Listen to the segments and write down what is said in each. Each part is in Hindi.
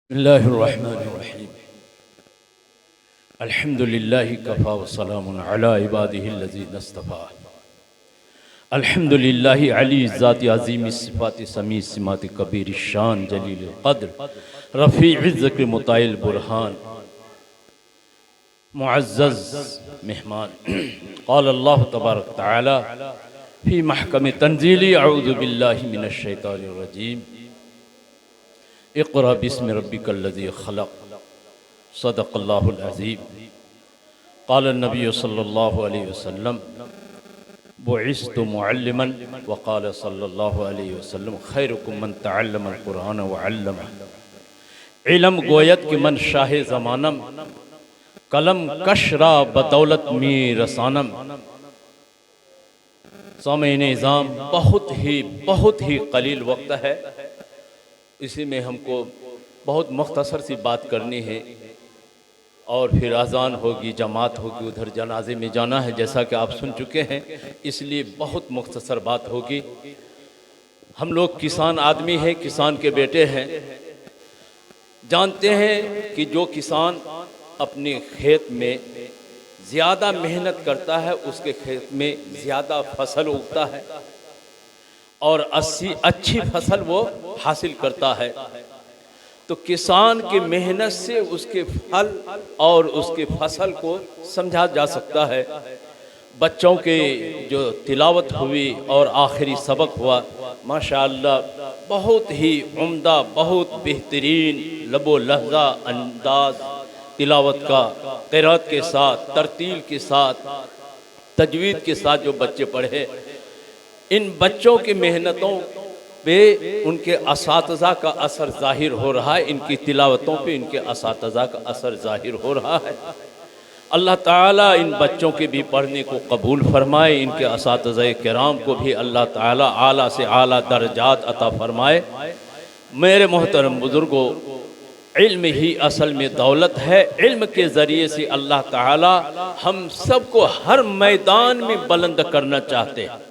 बिस्मिल्लाहिर्रहमानिर्रहीम। अल्हम्दुलिल्लाहि कफ़ा व सलामुन अला इबादिहिल्लज़ीना इस्तफ़ा। अल्हम्दुलिल्लाहि अली ज़ाति अज़ीम सिफ़ाति समी सिमाति कबीर शान जलील क़द्र रफ़ीअ ज़िक्र मुताइल बुरहान मुअज़्ज़ज़ मेहमान। क़ाल अल्लाहु तबारक व तआला फ़ी महकम तंज़ीली अऊज़ु बिल्लाहि मिनश शैतानिर रजीम। इक़रा बिस्मि रब्बिकल्लज़ी ख़लक़ सदक़ल्लाहुल अज़ीम। क़ाल नबी सल्लल्लाहु अलैहि वसल्लम बुइस्तु मुअल्लिमन व क़ाल सल्लल्लाहु अलैहि वसल्लम खैरुकुम मन तअल्लमल क़ुरआन व अल्लमह। इल्म गोयत कि मन शाह ज़मानम कलम कशरा बदौलत मीर रसानम। सामईन निज़ाम बहुत ही कलील वक्त है, इसी में हमको बहुत मुख्तसर सी बात करनी है और फिर अज़ान होगी, जमात होगी, उधर जनाजे में जाना है जैसा कि आप सुन चुके हैं, इसलिए बहुत मुख्तसर बात होगी। हम लोग किसान आदमी हैं, किसान के बेटे हैं। जानते हैं कि जो किसान अपने खेत में ज़्यादा मेहनत करता है उसके खेत में ज़्यादा फसल उगता है और अच्छी फसल वो हासिल करता है। तो किसान की मेहनत से उसके फल और उसके फसल को समझा जा सकता है। बच्चों के जो तिलावत हुई और आखिरी सबक हुआ, माशाअल्लाह बहुत ही उम्दा, बहुत बेहतरीन लबो लहज़ा अंदाज तिलावत का, क़िराअत के साथ, तरतील के साथ, तजवीद के साथ जो बच्चे पढ़े, इन बच्चों की मेहनतों पे उनके असातिज़ा का असर ज़ाहिर हो रहा है, इनकी तिलावतों पे इनके असातिज़ा का असर ज़ाहिर हो रहा है। अल्लाह ताला इन बच्चों के भी पढ़ने को कबूल फरमाए, इनके असातिज़ा किराम को भी अल्लाह ताला आला से आला दर्जात अता फरमाए। मेरे मोहतरम बुज़ुर्गों, इल्म ही असल में दौलत है। इल्म के ज़रिए से अल्लाह ताला हम सबको हर मैदान में बुलंद करना चाहते हैं।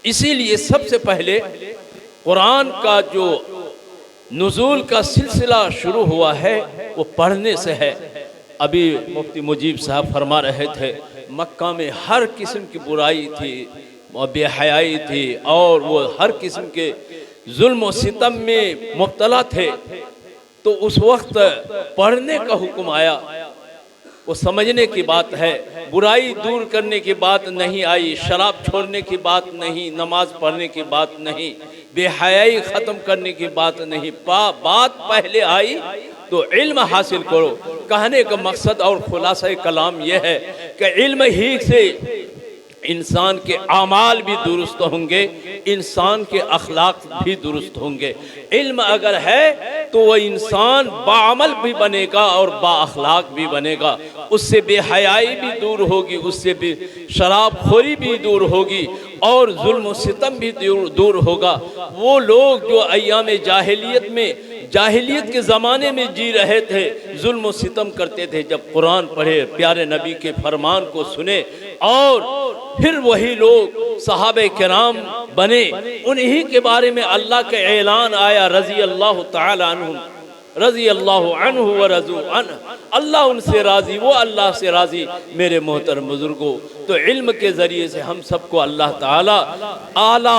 इसीलिए सबसे पहले कुरान का जो नुज़ूल का सिलसिला शुरू हुआ है वो पढ़ने से है। अभी मुफ्ती मुजीब साहब फरमा रहे थे, मक्का में हर किस्म की बुराई थी, बेहयाई थी और वो हर किस्म के जुल्म व सितम में मुब्तला थे। तो उस वक्त पढ़ने का हुक्म आया, वो समझने की बात है। बुराई दूर करने की बात नहीं आई, शराब छोड़ने की बात नहीं, नमाज पढ़ने की बात नहीं, बेहयाई ख़त्म करने की बात नहीं। बात पहले आई तो इल्म हासिल करो। कहने का मकसद और खुलासा कलाम यह है कि इल्म ही से इंसान के आमाल भी दुरुस्त होंगे, इंसान के अखलाक भी दुरुस्त होंगे। इल्म अगर है तो वह इंसान बाअमल भी बनेगा और बाअखलाक भी बनेगा। उससे बेहयाई भी दूर होगी, उससे भी शराबखोरी भी दूर होगी और जुल्म सितम भी दूर होगा। वो लोग जो अय्याम जाहिलियत के ज़माने में जी रहे थे, जुल्म सितम करते थे, जब कुरान पढ़े, प्यारे नबी के फरमान को सुने और फिर वही लोग सहाबे किराम बने, उन्हीं के बारे में अल्लाह का ऐलान आया, रज़ी अल्लाह तआला अन्हुम, रज़ी अल्लाह अन्हु व रज़ू अन्हु। अल्लाह उनसे राज़ी, वो अल्लाह से राज़ी। मेरे मोहतरम बुजुर्गों, तो इल्म के ज़रिए से हम सबको अल्लाह ताला आला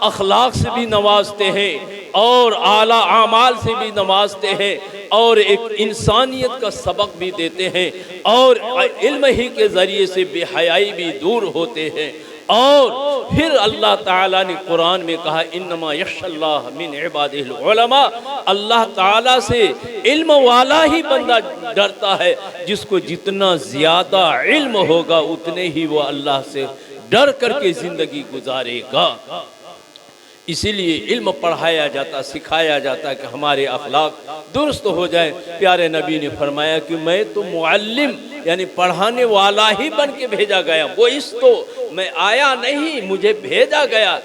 अखलाक से भी नवाजते हैं और आला आमाल से भी नवाजते हैं और एक इंसानियत का सबक भी देते हैं और इल्म ही के ज़रिए से बेहयाई भी दूर होते हैं। और फिर अल्लाह ताला ने कुरान में कहा, इन्नमा यख्शल्लाह मिन इबादिहिल उलमा। अल्लाह ताला से इल्म वाला ही बंदा डरता है। जिसको जितना ज़्यादा इल्म होगा उतने ही वो अल्लाह से डर करके ज़िंदगी गुजारेगा। इसीलिए इल्म पढ़ाया जाता, सिखाया जाता कि हमारे अखलाक दुरुस्त हो जाए। प्यारे नबी ने फरमाया कि मैं तो मुअल्लिम यानी पढ़ाने वाला ही बन के भेजा गया। वो इस तो मैं आया नहीं, मुझे भेजा गया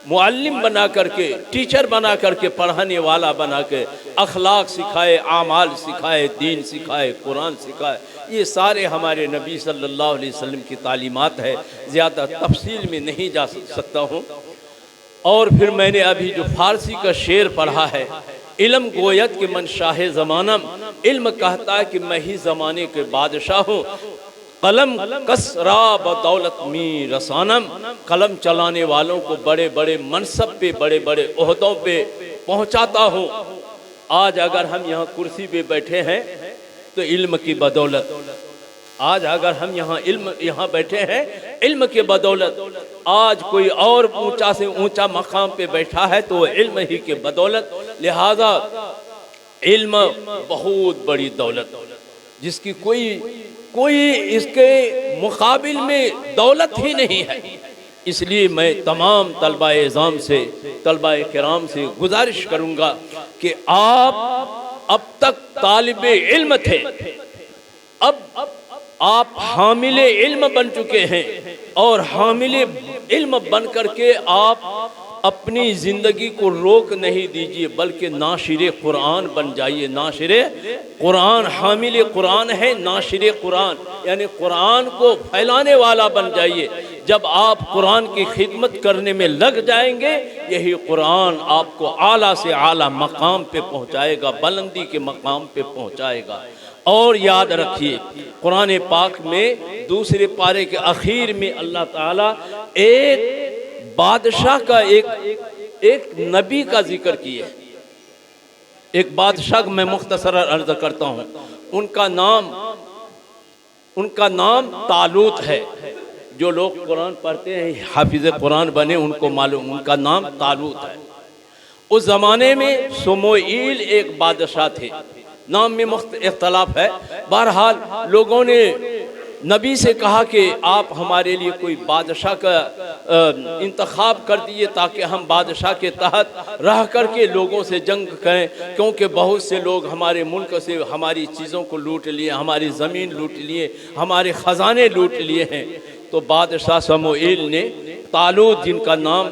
मुअल्लिम बना करके, टीचर बना करके, पढ़ाने वाला बना के, अखलाक सिखाए, आमाल सिखाए, दीन सिखाए, कुरान सिखाए। ये सारे हमारे नबी सल्लल्लाहु अलैहि वसल्लम की तालीमात है। ज़्यादा तफसील में नहीं जा सकता हूँ। और फिर मैंने अभी जो फारसी का शेर पढ़ा है, इल्म गोयत के मन शाह ज़मानम, इल्म कहता है कि मैं ही ज़माने के बादशाह हूँ। कलम कसरा बदौलत मी रसानम, कलम चलाने वालों को बड़े बड़े मनसब पे, बड़े बड़े ओहदों पे पहुँचाता हूँ। आज अगर हम यहाँ कुर्सी पे बैठे हैं तो इल्म की बदौलत, आज अगर हम यहाँ बैठे हैं इल्म के बदौलत। आज कोई और ऊंचा से ऊंचा मकाम पे बैठा है तो इल्म ही के बदौलत। लिहाजा इल्म बहुत बड़ी दौलत, जिसकी कोई इसके मुकाबिल में दौलत ही नहीं है। इसलिए मैं तमाम तलबा-ए इज़ाम से, तलबा-ए किराम से गुजारिश करूँगा कि आप अब तक तालिबे इल्म थे, अब आप हामिले इल्म बन चुके हैं, और हामिले इल्म बन करके आप अपनी ज़िंदगी को रोक नहीं दीजिए, बल्कि नाशिरे कुरान बन जाइए। नाशिरे कुरान, हामिले कुरान है नाशिरे कुरान, यानी कुरान को फैलाने वाला बन जाइए। जब आप कुरान की खिदमत करने में लग जाएंगे, यही कुरान आपको आला से आला मकाम पे पहुंचाएगा, बुलंदी के मकाम पे पहुंचाएगा। और याद रखिए, कुरान पाक में दूसरे पारे के आखिर में अल्लाह ताला एक बादशाह का, एक नबी का जिक्र किया। एक बादशाह मैं मुख्तसर अर्ज करता हूँ, उनका नाम तालूत है। जो लोग कुरान पढ़ते हैं, हाफिज कुरान बने, उनको मालूम उनका नाम तालूत है। उस ज़माने में सुमोईल एक बादशाह थे, नाम में इख्तलाफ है। बहरहाल लोगों ने नबी से कहा कि आप हमारे लिए कोई बादशाह का इंतखाब कर दिए, ताकि हम बादशाह के तहत रह करके लोगों से जंग करें, क्योंकि बहुत से लोग हमारे मुल्क से हमारी चीज़ों को लूट लिए, हमारी ज़मीन लूट लिए, हमारे ख़जाने लूट लिए हैं। तो बादशाह समूएल ने तालूत, जिनका नाम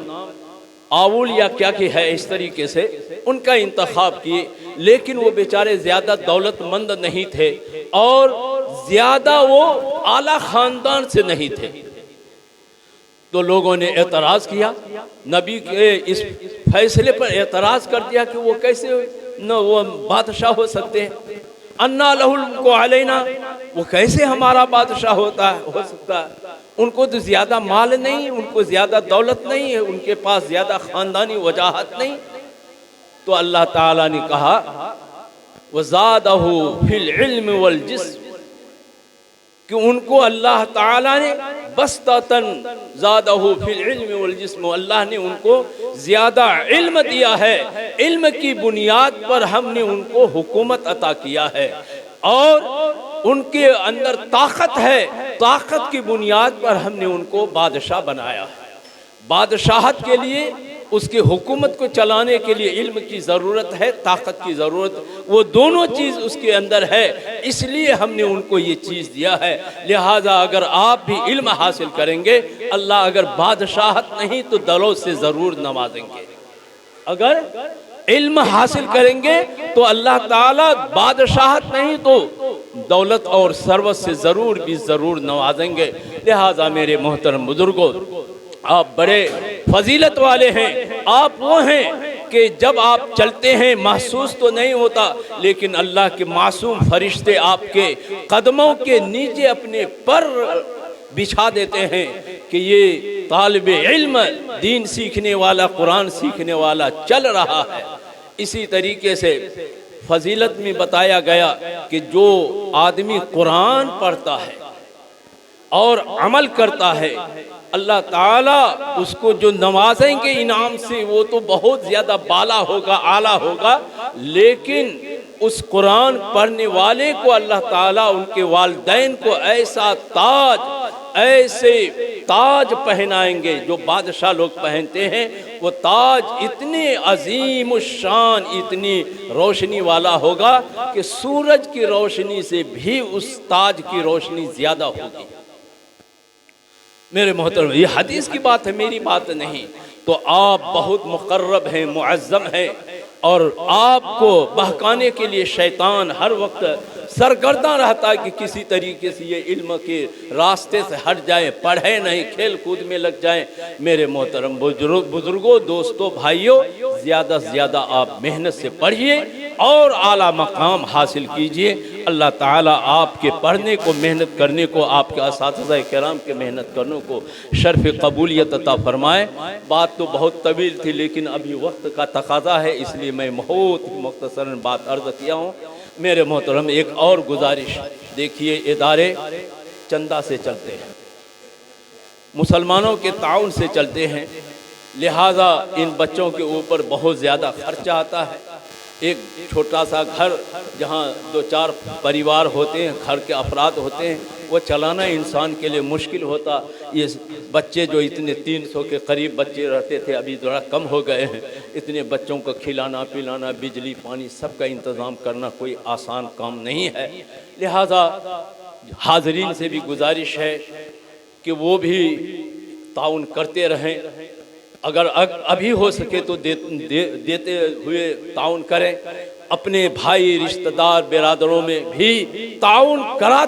आउल या क्या कि है इस तरीके से, उनका इंतखाब किए। लेकिन वो बेचारे ज़्यादा दौलतमंद नहीं थे और ज़्यादा वो आला ख़ानदान से नहीं थे। तो लोगों ने एतराज़ किया, नबी के इस फैसले पर एतराज़ कर दिया कि वो कैसे न वो बादशाह हो सकते हैं। अन्ना लहुल को अलैना, वो कैसे हमारा बादशाह हो सकता है। उनको तो ज़्यादा माल नहीं, उनको ज़्यादा दौलत नहीं है, उनके पास ज़्यादा ख़ानदानी वजाहत नहीं। तो अल्लाह ताला ने कहा वज़ादहु फिल इल्म वल जिस्म, कि उनको अल्लाह ताला ने बस्ततन ज़ादहु फिल इल्म वल जिस्म, अल्लाह ने उनको ज़्यादा इल्म दिया है। इल्म की बुनियाद पर हमने उनको हुकूमत अता किया है, और उनके अंदर ताकत है, ताकत की बुनियाद पर हमने उनको बादशाह बनाया है। बादशाहत के लिए, उसकी हुकूमत को चलाने के लिए इल्म की ज़रूरत है, ताकत की ज़रूरत, वो दोनों चीज़ उसके अंदर है, इसलिए हमने उनको ये चीज़ दिया है। लिहाजा अगर आप भी इल्म हासिल करेंगे, अल्लाह अगर बादशाहत नहीं तो दौलत से ज़रूर नवाजेंगे। अगर इल्म हासिल करेंगे तो अल्लाह ताला बादशाहत नहीं तो दौलत और सर्वत से ज़रूर नवाजेंगे। लिहाजा मेरे मोहतरम बुजुर्गों, आप बड़े फजीलत वाले हैं। आप वो हैं कि जब आप चलते हैं महसूस तो नहीं होता, लेकिन अल्लाह के मासूम फरिश्ते आपके कदमों के नीचे अपने पर बिछा देते हैं कि ये तालिबे इल्म, दीन सीखने वाला, कुरान सीखने वाला चल रहा है। इसी तरीके से फजीलत में बताया गया कि जो आदमी कुरान पढ़ता है और अमल करता है, अल्लाह ताला उसको जो नवाजेंगे इनाम से, वो तो बहुत ज़्यादा बाला होगा, आला होगा। लेकिन उस कुरान पढ़ने वाले को अल्लाह ताला उनके वालिदैन को ऐसे ताज पहनाएंगे जो बादशाह लोग पहनते हैं। वो ताज इतने अजीम शान, इतनी रोशनी वाला होगा कि सूरज की रोशनी से भी उस ताज की रोशनी ज़्यादा होगी। मेरे मोहतरम, ये हदीस की बात है, मेरी बात नहीं। तो आप बहुत मुकर्रब हैं, मुअज़्ज़म हैं, और आपको बहकाने के लिए शैतान हर वक्त सरगर्दा रहता है कि किसी तरीके से ये इल्म के रास्ते से हट जाए, पढ़े नहीं, खेल कूद में लग जाए। मेरे मोहतरम बुजुर्गों, दोस्तों, भाइयों, ज़्यादा से ज़्यादा आप मेहनत से पढ़िए और आला मकाम हासिल कीजिए। अल्लाह ताला आपके पढ़ने को, मेहनत करने को, आपके असातिज़ा किराम के मेहनत करने को शर्फ़ कबूलियत अता फरमाए। बात तो बहुत तवील थी, लेकिन अभी वक्त का तकाज़ा है, इसलिए मैं बहुत मुख्तसरन बात अर्ज़ किया हूँ। मेरे मोहतरम, एक और गुजारिश, देखिए इदारे चंदा से चलते हैं, मुसलमानों के ताउन से चलते हैं, लिहाजा इन बच्चों के ऊपर बहुत ज़्यादा खर्चा आता है। एक छोटा सा घर जहाँ 2-4 परिवार होते हैं, घर के अफराद होते हैं, वो चलाना इंसान के लिए मुश्किल होता। ये बच्चे जो इतने 300 के करीब बच्चे रहते थे, अभी थोड़ा कम हो गए हैं। इतने बच्चों को खिलाना पिलाना, बिजली पानी सब का इंतज़ाम करना कोई आसान काम नहीं है। लिहाजा हाज़रीन से भी गुजारिश है कि वो भी ताउन करते रहें। अगर अभी हो सके तो देते हुए ताउन करें। अपने भाई रिश्तेदार बिरादरों में भी ताउन करा